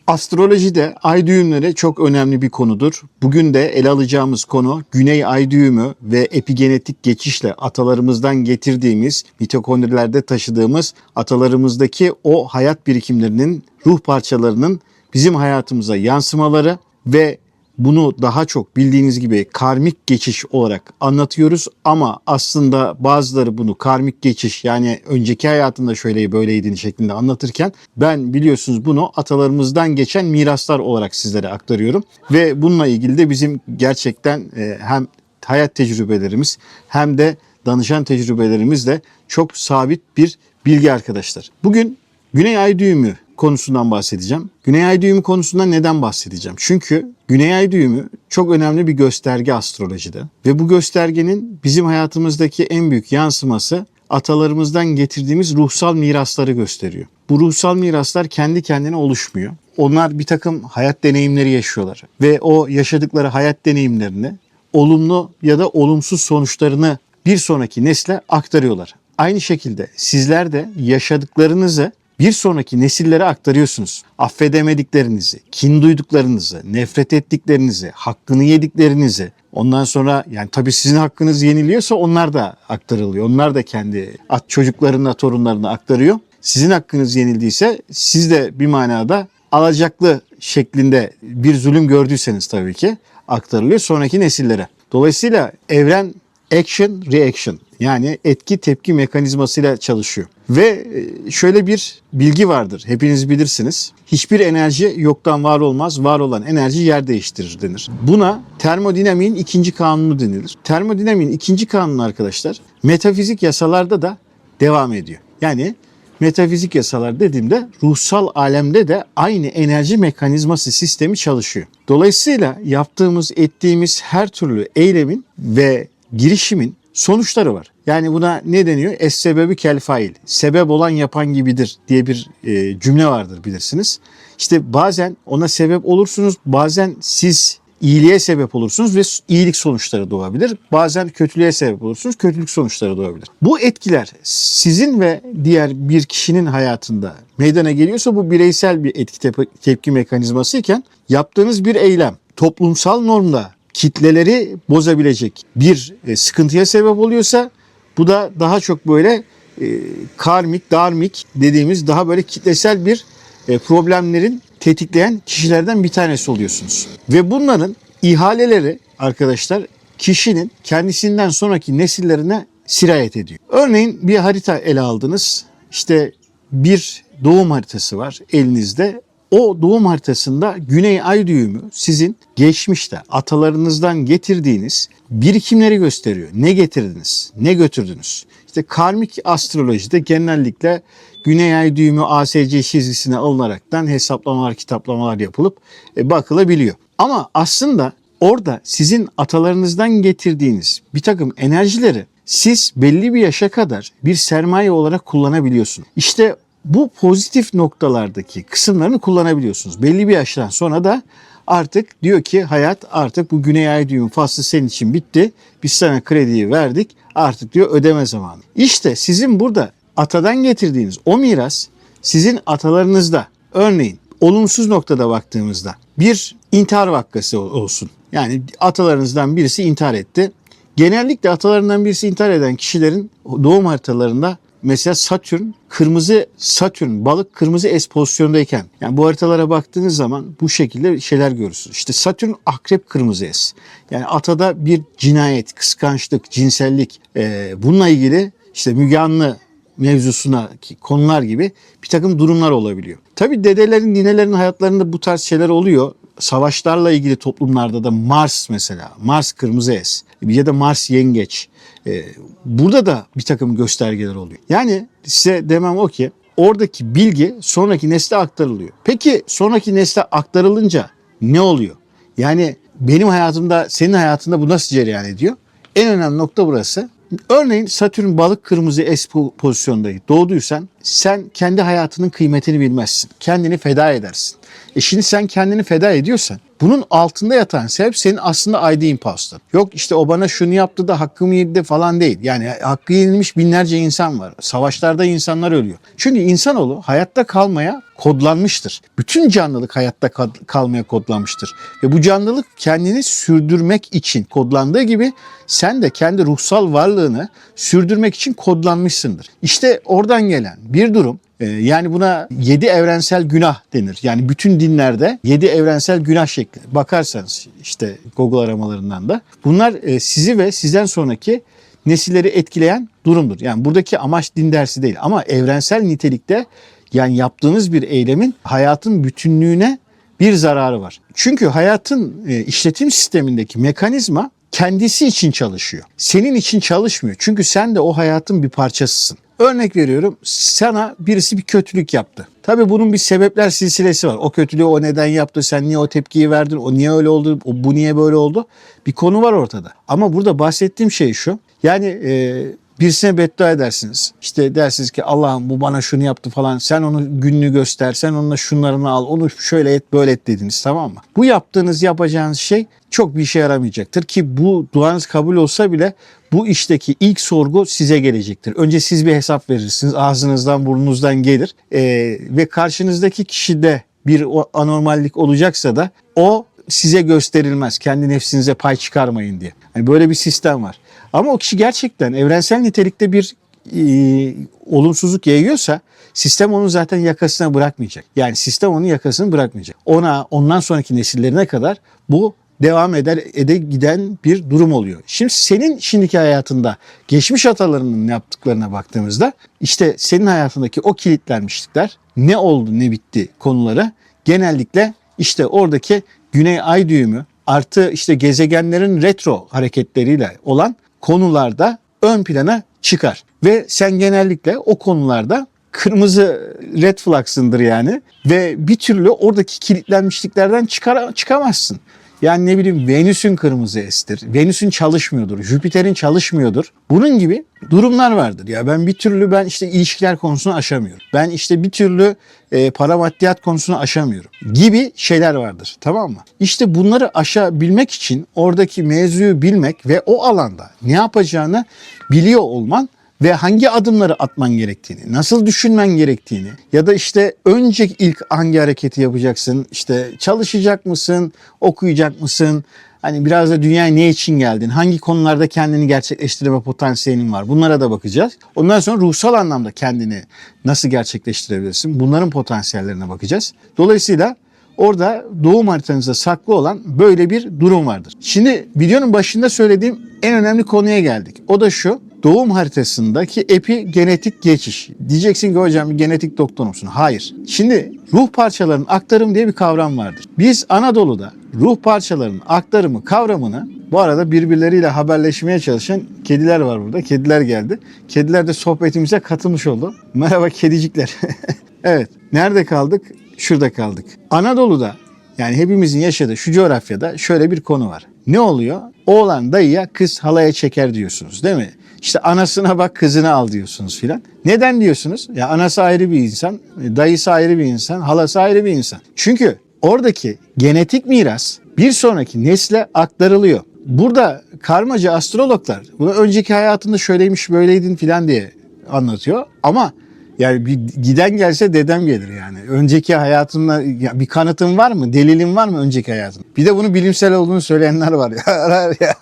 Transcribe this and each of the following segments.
Astrolojide ay düğümleri çok önemli bir konudur. Bugün de ele alacağımız konu Güney ay düğümü ve epigenetik geçişle atalarımızdan getirdiğimiz, mitokondrilerde taşıdığımız atalarımızdaki o hayat birikimlerinin, ruh parçalarının bizim hayatımıza yansımaları ve bunu daha çok bildiğiniz gibi karmik geçiş olarak anlatıyoruz ama aslında bazıları bunu karmik geçiş, yani önceki hayatında şöyle böyleydi şeklinde anlatırken ben biliyorsunuz bunu atalarımızdan geçen miraslar olarak sizlere aktarıyorum. Ve bununla ilgili de bizim gerçekten hem hayat tecrübelerimiz hem de danışan tecrübelerimizle çok sabit bir bilgi arkadaşlar. Bugün Güney ay düğümü konusundan bahsedeceğim. Güney ay düğümü konusundan neden bahsedeceğim? Çünkü Güney ay düğümü çok önemli bir gösterge astrolojide ve bu göstergenin bizim hayatımızdaki en büyük yansıması atalarımızdan getirdiğimiz ruhsal mirasları gösteriyor. Bu ruhsal miraslar kendi kendine oluşmuyor. Onlar bir takım hayat deneyimleri yaşıyorlar ve o yaşadıkları hayat deneyimlerini, olumlu ya da olumsuz sonuçlarını bir sonraki nesle aktarıyorlar. Aynı şekilde sizler de yaşadıklarınızı bir sonraki nesillere aktarıyorsunuz. Affedemediklerinizi, kin duyduklarınızı, nefret ettiklerinizi, hakkını yediklerinizi, ondan sonra yani tabii sizin hakkınız yeniliyorsa onlar da aktarılıyor. Onlar da kendi çocuklarına, torunlarına aktarıyor. Sizin hakkınız yenildiyse siz de bir manada alacaklı şeklinde bir zulüm gördüyseniz tabii ki aktarılıyor sonraki nesillere. Dolayısıyla evren action, reaction, yani etki tepki mekanizmasıyla çalışıyor. Ve şöyle bir bilgi vardır, hepiniz bilirsiniz. Hiçbir enerji yoktan var olmaz, var olan enerji yer değiştirir denir. Buna termodinamiğin ikinci kanunu denilir. Termodinamiğin ikinci kanunu arkadaşlar metafizik yasalarda da devam ediyor. Yani metafizik yasalar dediğimde ruhsal alemde de aynı enerji mekanizması sistemi çalışıyor. Dolayısıyla yaptığımız, ettiğimiz her türlü eylemin ve girişimin sonuçları var. Yani buna ne deniyor? Es-sebebi kel fail. Sebep olan yapan gibidir diye bir cümle vardır, bilirsiniz. İşte bazen ona sebep olursunuz, bazen siz iyiliğe sebep olursunuz ve iyilik sonuçları doğabilir. Bazen kötülüğe sebep olursunuz, kötülük sonuçları doğabilir. Bu etkiler sizin ve diğer bir kişinin hayatında meydana geliyorsa bu bireysel bir etki tepki mekanizması iken yaptığınız bir eylem toplumsal normda kitleleri bozabilecek bir sıkıntıya sebep oluyorsa bu da daha çok böyle karmik, darmik dediğimiz daha böyle kitlesel bir problemlerin tetikleyen kişilerden bir tanesi oluyorsunuz. Ve bunların ihaleleri arkadaşlar kişinin kendisinden sonraki nesillerine sirayet ediyor. Örneğin bir harita ele aldınız. İşte bir doğum haritası var elinizde. O doğum haritasında Güney ay düğümü sizin geçmişte atalarınızdan getirdiğiniz birikimleri gösteriyor. Ne getirdiniz, ne götürdünüz? İşte karmik astrolojide genellikle Güney ay düğümü ASC çizgisine alınaraktan hesaplamalar, kitaplamalar yapılıp bakılabiliyor. Ama aslında orada sizin atalarınızdan getirdiğiniz bir takım enerjileri siz belli bir yaşa kadar bir sermaye olarak kullanabiliyorsunuz. İşte bu pozitif noktalardaki kısımlarını kullanabiliyorsunuz. Belli bir yaştan sonra da artık diyor ki hayat, artık bu Güney ay düğümü faslı senin için bitti. Biz sana krediyi verdik. Artık diyor ödeme zamanı. İşte sizin burada atadan getirdiğiniz o miras sizin atalarınızda, örneğin olumsuz noktada baktığımızda bir intihar vakası olsun. Yani atalarınızdan birisi intihar etti. Genellikle atalarından birisi intihar eden kişilerin doğum haritalarında mesela balık kırmızı S pozisyondayken, yani bu haritalara baktığınız zaman bu şekilde şeyler görürsünüz. İşte Satürn akrep kırmızı S. Yani atada bir cinayet, kıskançlık, cinsellik, bununla ilgili işte Müge Anlı mevzusuna konular gibi bir takım durumlar olabiliyor. Tabii dedelerin, ninelerin hayatlarında bu tarz şeyler oluyor. Savaşlarla ilgili toplumlarda da Mars mesela, Mars kırmızı S ya da Mars yengeç. Burada da bir takım göstergeler oluyor. Yani size demem o ki oradaki bilgi sonraki nesle aktarılıyor. Peki sonraki nesle aktarılınca ne oluyor? Yani benim hayatımda, senin hayatında bu nasıl cereyan ediyor? En önemli nokta burası. Örneğin Satürn balık kırmızı S pozisyonda doğduysan sen kendi hayatının kıymetini bilmezsin. Kendini feda edersin. Şimdi sen kendini feda ediyorsan bunun altında yatan sebep senin aslında ID imposter. Yok işte o bana şunu yaptı da hakkımı yedi de falan değil. Yani hakkı yenilmiş binlerce insan var. Savaşlarda insanlar ölüyor. Çünkü insanoğlu hayatta kalmaya kodlanmıştır. Bütün canlılık hayatta kalmaya kodlanmıştır. Ve bu canlılık kendini sürdürmek için kodlandığı gibi sen de kendi ruhsal varlığını sürdürmek için kodlanmışsındır. İşte oradan gelen bir durum. Yani buna 7 evrensel günah denir. Yani bütün dinlerde 7 evrensel günah şekli. Bakarsanız işte Google aramalarından da. Bunlar sizi ve sizden sonraki nesilleri etkileyen durumdur. Yani buradaki amaç din dersi değil ama evrensel nitelikte yani yaptığınız bir eylemin hayatın bütünlüğüne bir zararı var. Çünkü hayatın işletim sistemindeki mekanizma kendisi için çalışıyor. Senin için çalışmıyor. Çünkü sen de o hayatın bir parçasısın. Örnek veriyorum, sana birisi bir kötülük yaptı. Tabii bunun bir sebepler silsilesi var. O kötülüğü o neden yaptı, sen niye o tepkiyi verdin, o niye öyle oldu, bu niye böyle oldu? Bir konu var ortada. Ama burada bahsettiğim şey şu. Yani birisine beddua edersiniz. İşte dersiniz ki Allah'ım bu bana şunu yaptı falan. Sen onun gününü göster, sen onunla şunlarını al, onu şöyle et böyle et dediniz, tamam mı? Bu yapacağınız şey çok bir işe yaramayacaktır ki bu duanız kabul olsa bile bu işteki ilk sorgu size gelecektir. Önce siz bir hesap verirsiniz. Ağzınızdan burnunuzdan gelir. Ve karşınızdaki kişide bir anormallik olacaksa da o size gösterilmez. Kendi nefsinize pay çıkarmayın diye. Yani böyle bir sistem var. Ama o kişi gerçekten evrensel nitelikte bir olumsuzluk yayıyorsa sistem onu zaten yakasına bırakmayacak. Yani sistem onun yakasını bırakmayacak. Ondan sonraki nesillerine kadar bu devam ede giden bir durum oluyor. Şimdi senin şimdiki hayatında geçmiş atalarının yaptıklarına baktığımızda işte senin hayatındaki o kilitlenmişlikler ne oldu ne bitti konuları genellikle işte oradaki Güney Ay düğümü artı işte gezegenlerin retro hareketleriyle olan konularda ön plana çıkar. Ve sen genellikle o konularda kırmızı red flags'ındır yani ve bir türlü oradaki kilitlenmişliklerden çıkamazsın. Yani ne bileyim Venüs'ün kırmızı estir, Venüs'ün çalışmıyordur, Jüpiter'in çalışmıyordur. Bunun gibi durumlar vardır. Ya ben bir türlü işte ilişkiler konusunu aşamıyorum. Ben işte bir türlü para maddiyat konusunu aşamıyorum gibi şeyler vardır. Tamam mı? İşte bunları aşabilmek için oradaki mevzuyu bilmek ve o alanda ne yapacağını biliyor olman ve hangi adımları atman gerektiğini, nasıl düşünmen gerektiğini ya da işte önce ilk hangi hareketi yapacaksın, işte çalışacak mısın, okuyacak mısın, hani biraz da dünyaya ne için geldin, hangi konularda kendini gerçekleştirme potansiyelin var, bunlara da bakacağız. Ondan sonra ruhsal anlamda kendini nasıl gerçekleştirebilirsin, bunların potansiyellerine bakacağız. Dolayısıyla orada doğum haritanızda saklı olan böyle bir durum vardır. Şimdi videonun başında söylediğim en önemli konuya geldik. O da şu. Doğum haritasındaki epigenetik geçiş. Diyeceksin ki hocam genetik doktor musun? Hayır. Şimdi ruh parçalarının aktarım diye bir kavram vardır. Biz Anadolu'da ruh parçalarının aktarımı kavramını, bu arada birbirleriyle haberleşmeye çalışan kediler var burada. Kediler geldi. Kediler de sohbetimize katılmış oldu. Merhaba kedicikler. Evet. Nerede kaldık? Şurada kaldık. Anadolu'da yani hepimizin yaşadığı şu coğrafyada şöyle bir konu var. Ne oluyor? Oğlan dayıya, kız halaya çeker diyorsunuz değil mi? İşte anasına bak kızını al diyorsunuz filan. Neden diyorsunuz? Ya anası ayrı bir insan, dayısı ayrı bir insan, halası ayrı bir insan. Çünkü oradaki genetik miras bir sonraki nesle aktarılıyor. Burada karmacı astrologlar bunu önceki hayatında şöyleymiş böyleydin filan diye anlatıyor. Ama yani bir giden gelse dedem gelir yani. Önceki hayatımda bir kanıtın var mı? Delilin var mı önceki hayatın? Bir de bunu bilimsel olduğunu söyleyenler var ya.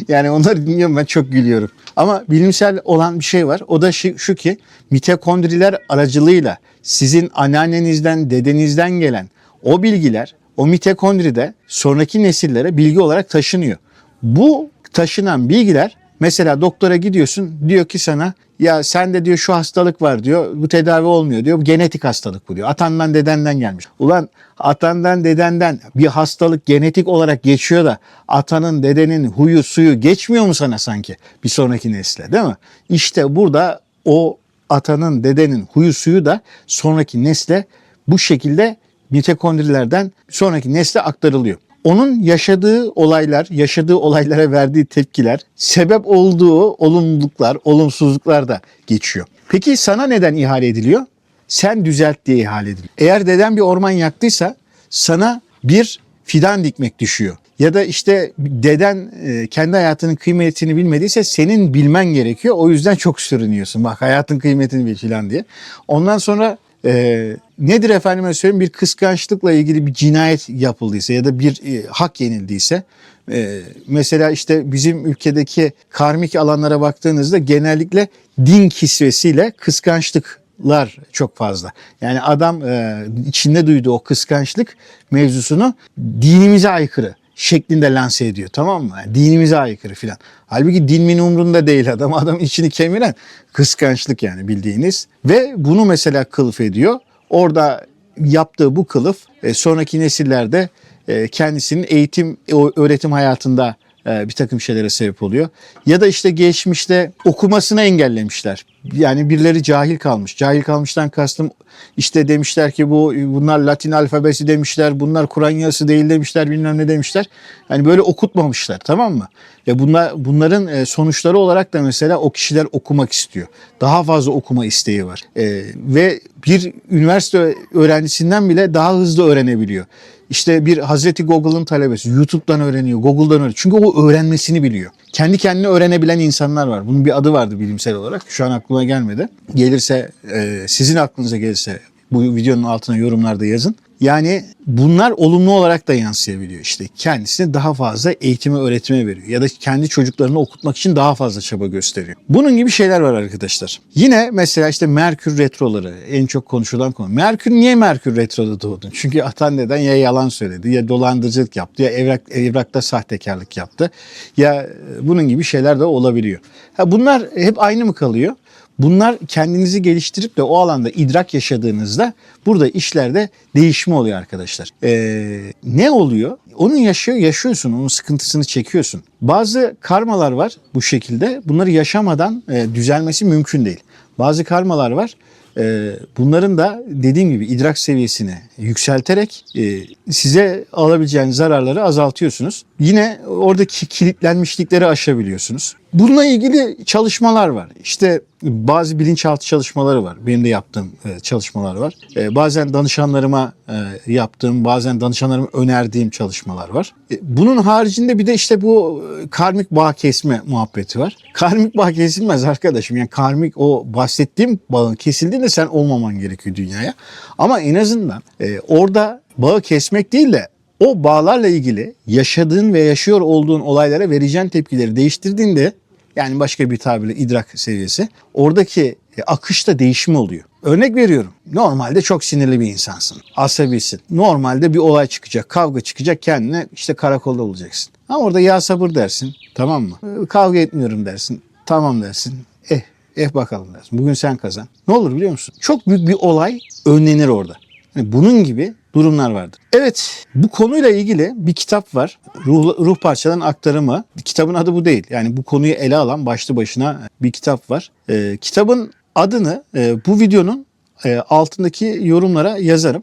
Yani onları dinliyorum ben çok gülüyorum. Ama bilimsel olan bir şey var. O da şu ki mitokondriler aracılığıyla sizin anneannenizden, dedenizden gelen o bilgiler o mitokondride sonraki nesillere bilgi olarak taşınıyor. Bu taşınan bilgiler mesela doktora gidiyorsun diyor ki sana ya sende diyor şu hastalık var diyor bu tedavi olmuyor diyor bu genetik hastalık bu diyor. Atandan dedenden gelmiş. Ulan atandan dedenden bir hastalık genetik olarak geçiyor da atanın dedenin huyu suyu geçmiyor mu sana sanki bir sonraki nesle değil mi? İşte burada o atanın dedenin huyu suyu da sonraki nesle bu şekilde mitokondrilerden sonraki nesle aktarılıyor. Onun yaşadığı olaylara verdiği tepkiler, sebep olduğu olumluluklar, olumsuzluklar da geçiyor. Peki sana neden ihale ediliyor? Sen düzelt diye ihale ediliyor. Eğer deden bir orman yaktıysa sana bir fidan dikmek düşüyor. Ya da işte deden kendi hayatının kıymetini bilmediyse senin bilmen gerekiyor. O yüzden çok sürünüyorsun. Bak hayatın kıymetini bil filan diye. Ondan sonra nedir efendime söyleyeyim, bir kıskançlıkla ilgili bir cinayet yapıldıysa ya da bir hak yenildiyse, mesela işte bizim ülkedeki karmik alanlara baktığınızda genellikle din kisvesiyle kıskançlıklar çok fazla. Yani adam içinde duyduğu o kıskançlık mevzusunu dinimize aykırı şeklinde lanse ediyor, tamam mı? Yani dinimize aykırı filan. Halbuki din umrunda değil adam. Adam içini kemiren kıskançlık yani, bildiğiniz. Ve bunu mesela kılıf ediyor. Orada yaptığı bu kılıf sonraki nesillerde kendisinin eğitim, öğretim hayatında bir takım şeylere sebep oluyor. Ya da işte geçmişte okumasını engellemişler. Yani birileri cahil kalmış. Cahil kalmıştan kastım, işte demişler ki bunlar Latin alfabesi demişler. Bunlar Kur'an yazısı değil demişler, bilmem ne demişler. Yani böyle okutmamışlar, tamam mı? Bunların sonuçları olarak da mesela o kişiler okumak istiyor. Daha fazla okuma isteği var. Ve bir üniversite öğrencisinden bile daha hızlı öğrenebiliyor. İşte bir Hazreti Google'ın talebesi YouTube'dan öğreniyor, Google'dan öğreniyor. Çünkü o öğrenmesini biliyor. Kendi kendine öğrenebilen insanlar var. Bunun bir adı vardı bilimsel olarak. Şu an aklıma gelmedi. Gelirse, sizin aklınıza gelirse bu videonun altına yorumlarda yazın. Yani bunlar olumlu olarak da yansıyabiliyor işte. Kendisini daha fazla eğitime, öğretime veriyor. Ya da kendi çocuklarını okutmak için daha fazla çaba gösteriyor. Bunun gibi şeyler var arkadaşlar. Yine mesela işte Merkür retroları en çok konuşulan konu. Niye Merkür retroda doğdun? Çünkü atan neden ya yalan söyledi, ya dolandırıcılık yaptı, ya evrakta sahtekarlık yaptı. Ya bunun gibi şeyler de olabiliyor. Bunlar hep aynı mı kalıyor? Bunlar kendinizi geliştirip de o alanda idrak yaşadığınızda burada işlerde değişme oluyor arkadaşlar. Ne oluyor? Onu yaşıyorsun, onun sıkıntısını çekiyorsun. Bazı karmalar var bu şekilde. Bunları yaşamadan düzelmesi mümkün değil. Bazı karmalar var. Bunların da dediğim gibi idrak seviyesini yükselterek size alabileceğiniz zararları azaltıyorsunuz. Yine oradaki kilitlenmişlikleri aşabiliyorsunuz. Bununla ilgili çalışmalar var. İşte bazı bilinçaltı çalışmaları var. Benim de yaptığım çalışmalar var. Bazen danışanlarıma yaptığım, bazen danışanlarıma önerdiğim çalışmalar var. Bunun haricinde bir de işte bu karmik bağ kesme muhabbeti var. Karmik bağ kesilmez arkadaşım. Yani karmik, o bahsettiğim bağın kesildiğinde sen olmaman gerekiyor dünyaya. Ama en azından orada bağı kesmek değil de o bağlarla ilgili yaşadığın ve yaşıyor olduğun olaylara vereceğin tepkileri değiştirdiğinde, yani başka bir tabirle idrak seviyesi, oradaki akışta değişim oluyor. Örnek veriyorum. Normalde çok sinirli bir insansın. Asabisin. Normalde bir olay çıkacak, kavga çıkacak, kendine işte karakolda olacaksın. Ama orada ya sabır dersin, tamam mı? Kavga etmiyorum dersin, tamam dersin. Bakalım dersin. Bugün sen kazan. Ne olur biliyor musun? Çok büyük bir olay önlenir orada. Yani bunun gibi durumlar vardır. Evet, bu konuyla ilgili bir kitap var. Ruh parçalarının aktarımı. Kitabın adı bu değil. Yani bu konuyu ele alan başlı başına bir kitap var. Kitabın adını bu videonun altındaki yorumlara yazarım.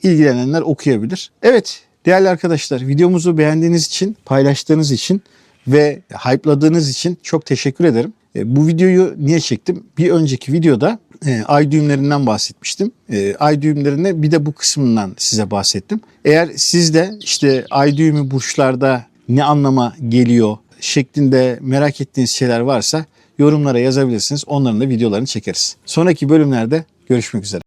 İlgilenenler okuyabilir. Evet, değerli arkadaşlar, videomuzu beğendiğiniz için, paylaştığınız için ve hype'ladığınız için çok teşekkür ederim. Bu videoyu niye çektim? Bir önceki videoda ay düğümlerinden bahsetmiştim. Ay düğümlerine bir de bu kısmından size bahsettim. Eğer siz de işte ay düğümü burçlarda ne anlama geliyor şeklinde merak ettiğiniz şeyler varsa yorumlara yazabilirsiniz. Onların da videolarını çekeriz. Sonraki bölümlerde görüşmek üzere.